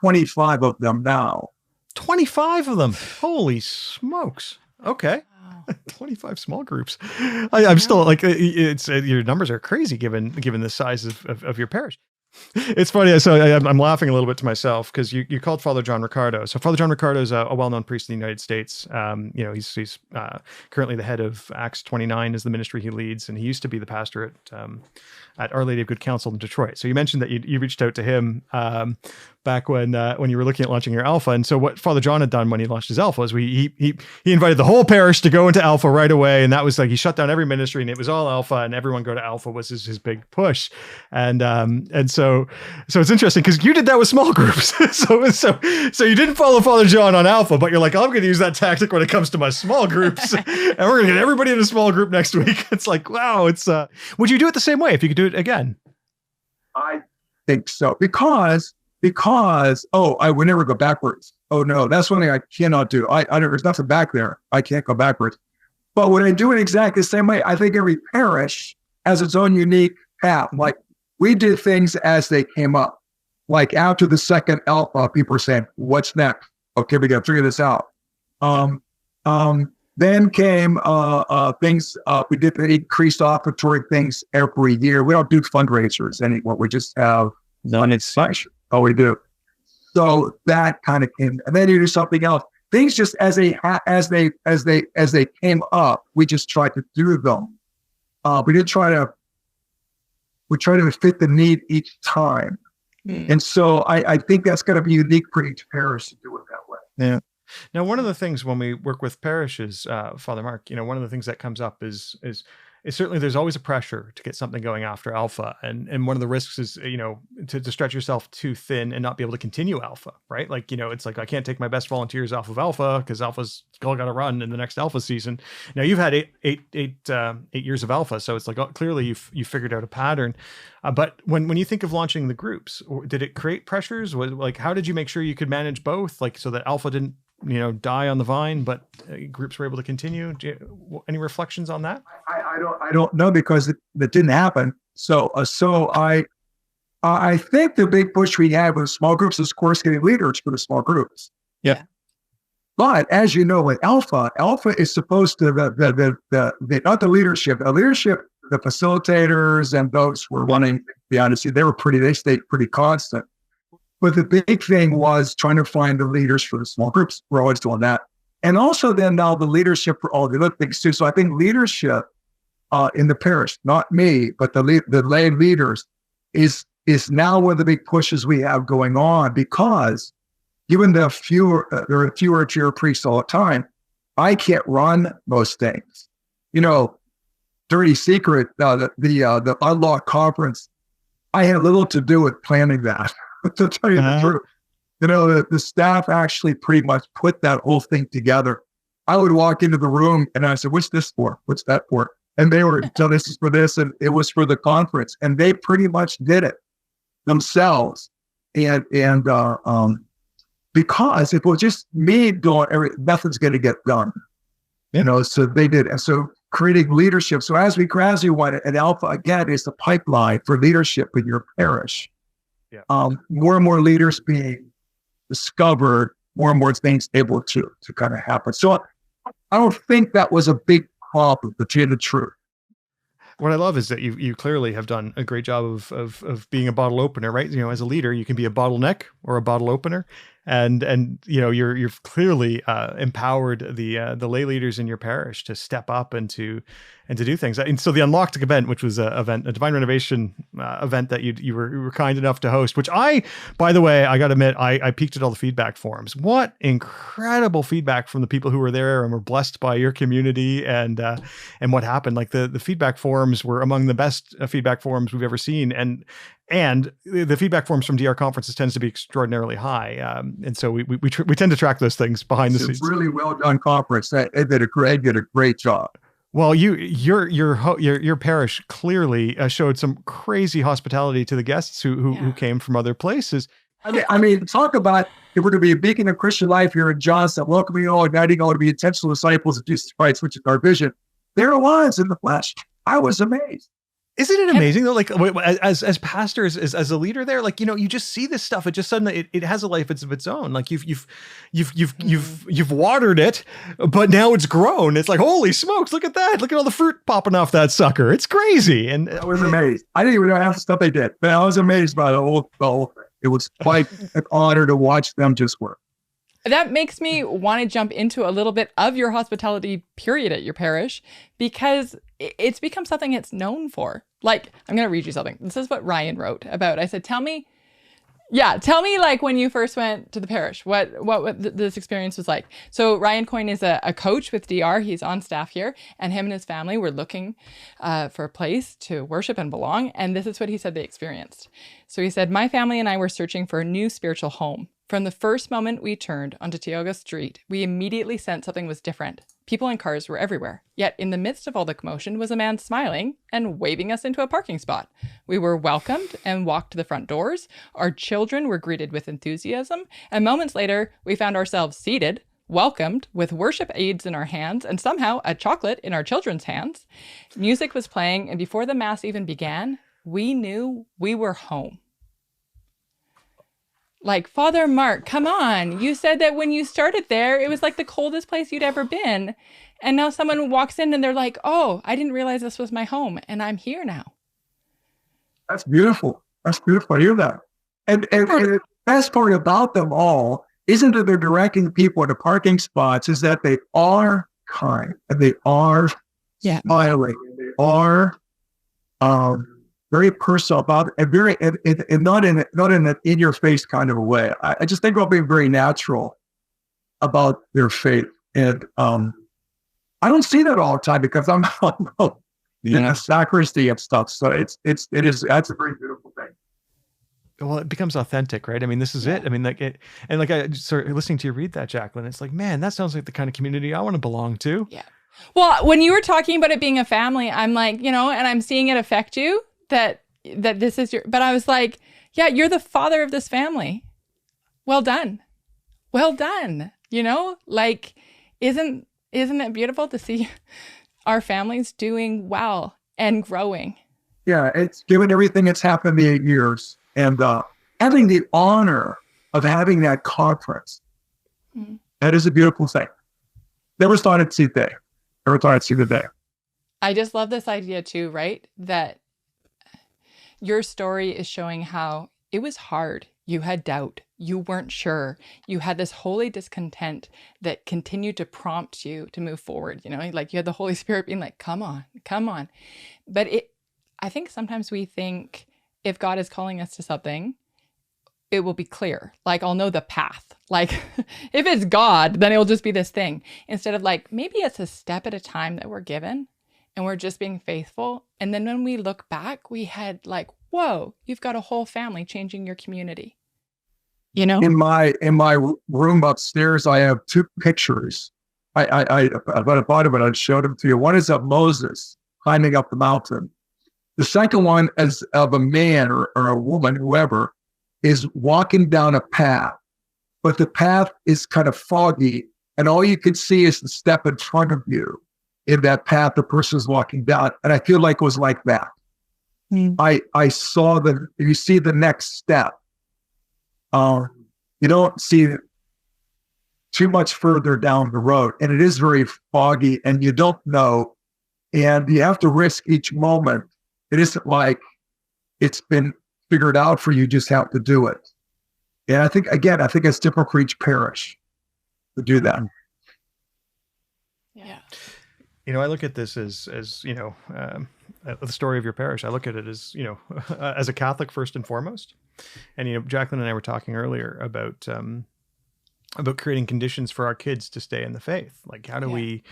25 of them now. 25 of them. Holy smokes. Okay. 25 small groups. I'm still like, it's your numbers are crazy given the size of your parish. It's funny. So I'm laughing a little bit to myself because you called Father John Riccardo. So Father John Riccardo is a well-known priest in the United States. He's currently the head of Acts 29 is the ministry he leads, and he used to be the pastor at Our Lady of Good Counsel in Detroit. So you mentioned that you reached out to him back when you were looking at launching your Alpha. And so what Father John had done when he launched his Alpha is he invited the whole parish to go into Alpha right away. And that was like, he shut down every ministry and it was all Alpha, and everyone go to Alpha was his big push. And so it's interesting because you did that with small groups. so you didn't follow Father John on Alpha, but you're like, I'm going to use that tactic when it comes to my small groups. And we're going to get everybody in a small group next week. It's like, wow, would you do it the same way if you could do it again? I think so. Because I would never go backwards. Oh no, that's one thing I cannot do. There's nothing back there. I can't go backwards. But when I do it exactly the same way, I think every parish has its own unique path. Like, we did things as they came up. Like, after the second Alpha, people were saying, what's next? Okay, we got to figure this out. Then came things, we did increased offertory things every year. We don't do fundraisers anymore. We just have one session. Oh, we do. So that kind of came, and then you do something else. Things just as they came up, we just tried to do them. We didn't try to We try to fit the need each time. And so I think that's going to be unique for each parish to do it that way. Yeah. Now, one of the things when we work with parishes, Father Mark, one of the things that comes up is certainly there's always a pressure to get something going after Alpha. And one of the risks is, to stretch yourself too thin and not be able to continue Alpha, right? Like, it's like, I can't take my best volunteers off of Alpha because Alpha's still got to run in the next Alpha season. Now you've had eight years of Alpha. So it's like, clearly you figured out a pattern. But when you think of launching the groups, did it create pressures? How did you make sure you could manage both? Like, so that Alpha didn't, die on the vine, but groups were able to continue. Any reflections on that? I don't know, because it didn't happen. So I think the big push we had with small groups is, of course, getting leaders for the small groups. Yeah. But as you know, with Alpha is supposed to not the leadership, the facilitators and those who were running, to be honest, they stayed pretty constant. But the big thing was trying to find the leaders for the small groups. We're always doing that. And also then now the leadership for all the other things too. So I think leadership in the parish, not me, but the lay leaders is now one of the big pushes we have going on, because given there are fewer and fewer priests all the time, I can't run most things. Dirty secret, the Unlock conference, I had little to do with planning that. To tell you the truth, the staff actually pretty much put that whole thing together. I would walk into the room and I said, "What's this for? What's that for?" And they were, "So this is for this," and it was for the conference. And they pretty much did it themselves. And because if it was just me doing nothing's going to get done. So they did. And so creating leadership. So as we gradually went, and Alpha again is the pipeline for leadership in your parish. Yeah. More and more leaders being discovered, more and more things able to kind of happen. So I don't think that was a big problem, to tell you the truth. What I love is that you clearly have done a great job of being a bottle opener, right? As a leader, you can be a bottleneck or a bottle opener, and you've clearly empowered the lay leaders in your parish to step up and to do things. And so the Unlocked event, which was a Divine Renovation event that you were kind enough to host, which by the way, I got to admit, I peeked at all the feedback forums. What incredible feedback from the people who were there and were blessed by your community and what happened. Like the feedback forums were among the best feedback forums we've ever seen. And the feedback forms from DR conferences tends to be extraordinarily high. And so we tend to track those things behind the scenes. It's a really well done conference. They did a great job. Well, your parish clearly showed some crazy hospitality to the guests who came from other places. I mean, talk about if we're to be a beacon of Christian life here in Johnstown, welcoming all, igniting all to be intentional disciples of Jesus Christ, which is our vision. There it was in the flesh. I was amazed. Isn't it amazing though? Like as pastors, as a leader there, like, you just see this stuff. It just suddenly, it has a life of its own. Like you've watered it, but now it's grown. It's like, holy smokes, look at that. Look at all the fruit popping off that sucker. It's crazy. And I was amazed. I didn't even know half the stuff they did, but I was amazed by the whole thing. It was quite an honor to watch them just work. That makes me want to jump into a little bit of your hospitality period at your parish, because it's become something it's known for. Like, I'm going to read you something. This is what Ryan wrote about. I said, tell me like when you first went to the parish, what this experience was like. So Ryan Coyne is a coach with DR. He's on staff here, and him and his family were looking for a place to worship and belong. And this is what he said they experienced. So he said, my family and I were searching for a new spiritual home. From the first moment we turned onto Tioga Street, we immediately sensed something was different. People and cars were everywhere. Yet in the midst of all the commotion was a man smiling and waving us into a parking spot. We were welcomed and walked to the front doors. Our children were greeted with enthusiasm. And moments later, we found ourselves seated, welcomed, with worship aids in our hands, and somehow a chocolate in our children's hands. Music was playing, and before the mass even began, we knew we were home. Like, Father Mark, come on. You said that when you started there, it was like the coldest place you'd ever been. And now someone walks in and they're like, oh, I didn't realize this was my home, and I'm here now. That's beautiful. That's beautiful. I hear that. And the best part about them all isn't that they're directing people to parking spots, is that they are kind and they are smiling. And they are very personal about it, and very, and not in an in your face kind of a way. I just think about being very natural about their faith. And I don't see that all the time because I'm in a sacristy and stuff. So that's a very beautiful thing. Well, it becomes authentic, right? I mean, this is it. I mean, I started listening to you read that, Jacqueline. It's like, man, that sounds like the kind of community I want to belong to. Yeah. Well, when you were talking about it being a family, I'm like, and I'm seeing it affect you that this is but I was like, yeah, you're the father of this family. Well done. Well done. Like, isn't it beautiful to see our families doing well and growing? Yeah. It's given everything that's happened in the 8 years. And having the honor of having that conference, that is a beautiful thing. Never thought I'd see the day. Never thought I'd see the day. I just love this idea too, right? That your story is showing how it was hard. You had doubt. You weren't sure. You had this holy discontent that continued to prompt you to move forward. Like you had the Holy Spirit being like, come on. But I think sometimes we think, if God is calling us to something, it will be clear. Like, I'll know the path. Like, if it's God, then it'll just be this thing. Instead of like, maybe it's a step at a time that we're given and we're just being faithful. And then when we look back, we had like, whoa, you've got a whole family changing your community. In my room upstairs, I have 2 pictures. I bought them, and I showed them to you. One is of Moses climbing up the mountain. The second one is of a man or a woman, whoever, is walking down a path, but the path is kind of foggy, and all you can see is the step in front of you in that path the person is walking down. And I feel like it was like that. I saw you see the next step. You don't see too much further down the road, and it is very foggy, and you don't know, and you have to risk each moment. It isn't like it's been figured out for you. You just have to do it. And I think it's different for each parish to do that. Yeah. I look at this as the story of your parish. I look at it as, as a Catholic first and foremost. And, Jacqueline and I were talking earlier about creating conditions for our kids to stay in the faith. Like, how do we,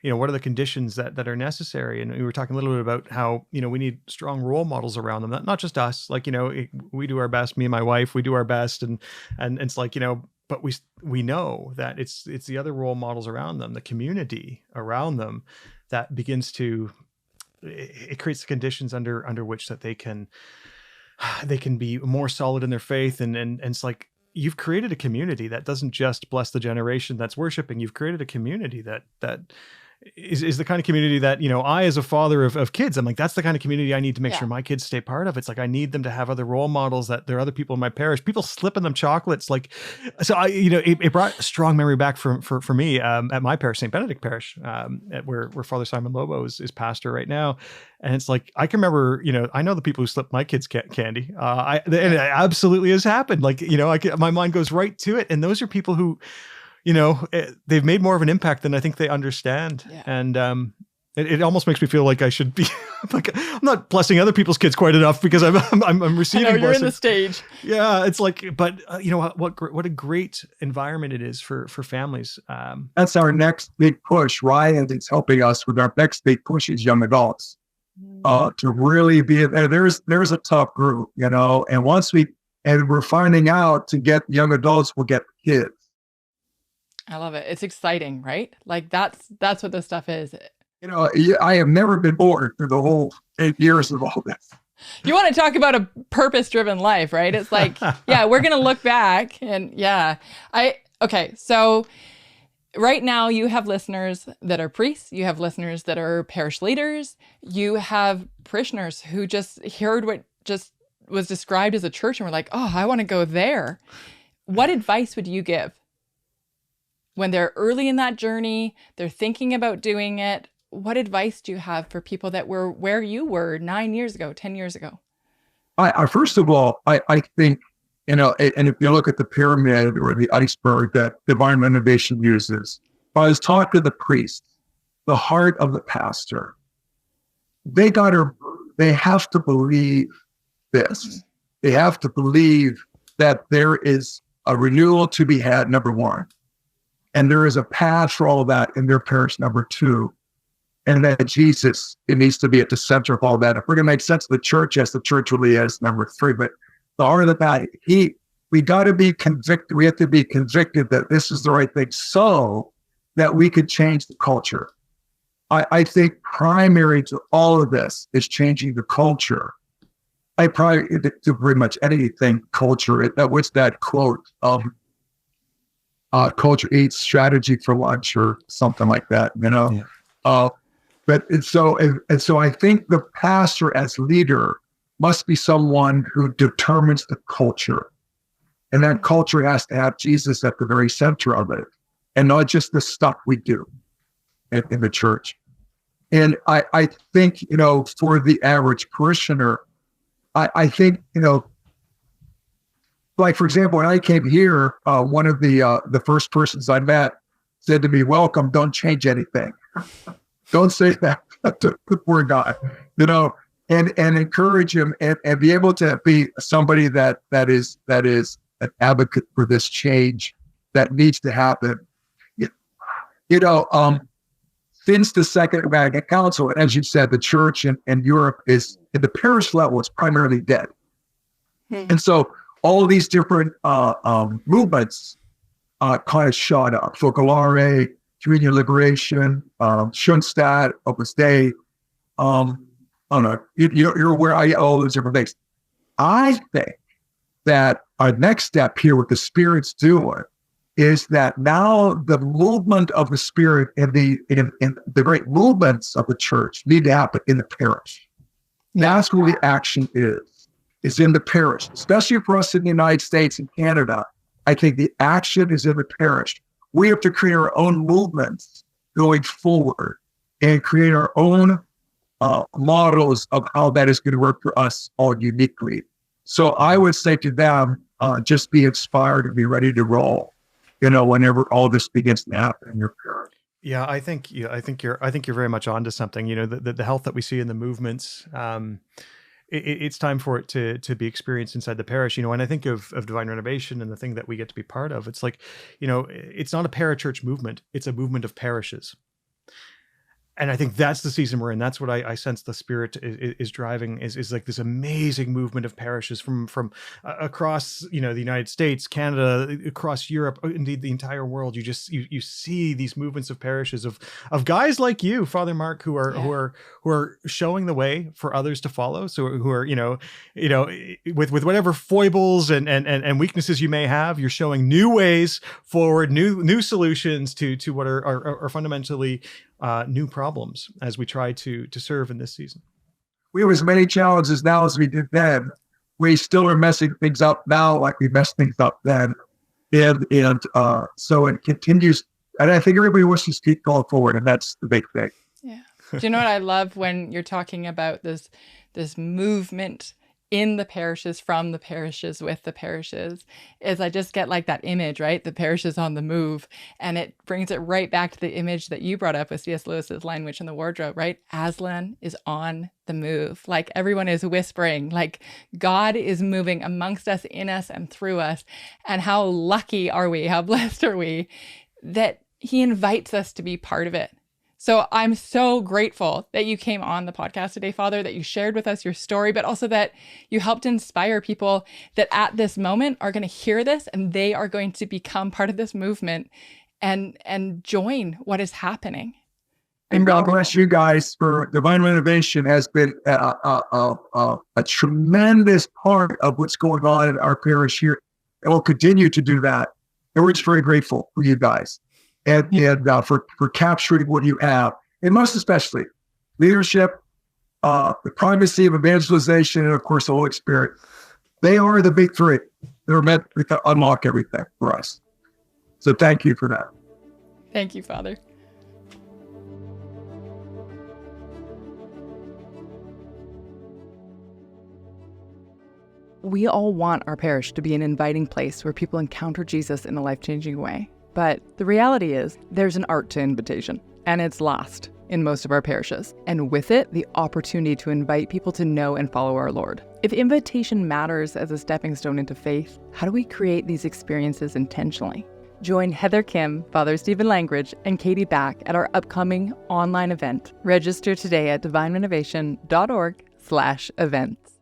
what are the conditions that are necessary? And we were talking a little bit about how, we need strong role models around them, not just us. Like, we do our best, me and my wife, we do our best. And it's like, but we know that it's the other role models around them, the community around them, that begins to, it creates the conditions under which that they can be more solid in their faith. And it's like, you've created a community that doesn't just bless the generation that's worshiping. You've created a community that is the kind of community that, I, as a father of kids, I'm like, that's the kind of community I need to make sure my kids stay part of. It's like, I need them to have other role models, that there are other people in my parish, people slipping them chocolates. Like, so it brought a strong memory back for me, at my parish, St. Benedict Parish, where Father Simon Lobo is pastor right now. And it's like, I can remember, I know the people who slipped my kids candy. And it absolutely has happened. Like, my mind goes right to it. And those are people who, they've made more of an impact than I think they understand. Yeah. And it almost makes me feel like I should be like, I'm not blessing other people's kids quite enough because I'm receiving. I know, you're in the stage. Yeah, it's like, but what a great environment it is for families. That's our next big push. Ryan is helping us with our next big push is young adults. To really be there. There's a tough group, and we're finding out to get young adults, we'll get kids. I love it. It's exciting, right? Like that's what this stuff is. I have never been bored through the whole 8 years of all this. You want to talk about a purpose-driven life, right? It's like, we're going to look back and okay. So right now you have listeners that are priests. You have listeners that are parish leaders. You have parishioners who just heard what just was described as a church and were like, oh, I want to go there. What advice would you give when they're early in that journey, they're thinking about doing it? What advice do you have for people that were where you were 9 years ago, 10 years ago? I first of all, I think, and if you look at the pyramid or the iceberg that Divine Renovation uses, I was talking to the priest, the heart of the pastor. They got they have to believe this. They have to believe that there is a renewal to be had, number one. And there is a path for all of that in their parish, number two. And that Jesus, it needs to be at the center of all that. If we're going to make sense of the church as the church really is, number three. But the heart of the matter, we got to be convicted. We have to be convicted that this is the right thing so that we could change the culture. I think primary to all of this is changing the culture. I probably do pretty much anything culture. What's that quote? Culture eats strategy for lunch or something like that, you know? Yeah. So I think the pastor as leader must be someone who determines the culture. And that culture has to have Jesus at the very center of it, and not just the stuff we do in the church. And I think, you know, for the average parishioner, I think, you know, like, for example, when I came here, one of the first persons I met said to me, "Welcome, don't change anything." Don't say that to the poor guy, you know, and encourage him and be able to be somebody that is an advocate for this change that needs to happen. You know, since the Second Vatican Council, and as you said, the church in Europe is, at the parish level, is primarily dead. And so all of these different movements kind of shot up. Focolare, Communion Liberation, Schoenstatt, Opus Dei. I don't know. You're aware of all those different things. I think that our next step here, what the Spirit's doing, is that now the movement of the Spirit and the great movements of the church need to happen in the parish. That's where the action is in the parish, especially for us in the United States and Canada. I think the action is in the parish. We have to create our own movements going forward and create our own models of how that is going to work for us all uniquely. So I would say to them, just be inspired and be ready to roll, you know, whenever all this begins to happen in your parish. Yeah, I think you're very much onto something. You know, the health that we see in the movements. It's time for it to be experienced inside the parish. You know, when I think of Divine Renovation and the thing that we get to be part of, it's like, you know, it's not a parachurch movement; it's a movement of parishes. And I think that's the season we're in. That's what I sense the Spirit is driving, is like this amazing movement of parishes from across, you know, the United States, Canada, across Europe, indeed the entire world. You see these movements of parishes of guys like you, Father Mark, who are showing the way for others to follow. So who are, you know, with whatever foibles and weaknesses you may have, you're showing new ways forward, new solutions to what are fundamentally new problems as we try to serve in this season. We have as many challenges now as we did then. We still are messing things up now like we messed things up then. And so it continues. And I think everybody wants to keep going forward, and that's the big thing. Yeah. Do you know what I love when you're talking about this movement in the parishes, from the parishes, with the parishes, is I just get like that image, right? The parish is on the move, and it brings it right back to the image that you brought up with C.S. Lewis's Lion, Witch, and the Wardrobe, right? Aslan is on the move. Like everyone is whispering, like God is moving amongst us, in us, and through us. And how lucky are we? How blessed are we that he invites us to be part of it? So I'm so grateful that you came on the podcast today, Father, that you shared with us your story, but also that you helped inspire people that at this moment are going to hear this and they are going to become part of this movement and join what is happening. And God bless you guys. For Divine Renovation has been a tremendous part of what's going on in our parish here, and will continue to do that. And we're just very grateful for you guys. And for capturing what you have, and most especially leadership, the primacy of evangelization, and of course the Holy Spirit. They are the big three. They're meant to unlock everything for us. So thank you for that. Thank you, Father. We all want our parish to be an inviting place where people encounter Jesus in a life-changing way. But the reality is, there's an art to invitation, and it's lost. in most of our parishes, and with it, the opportunity to invite people to know and follow our Lord. If invitation matters as a stepping stone into faith, how do we create these experiences intentionally? Join Heather Kim, Father Stephen Langridge, and Katie Back at our upcoming online event. Register today at divinerenovation.org/events.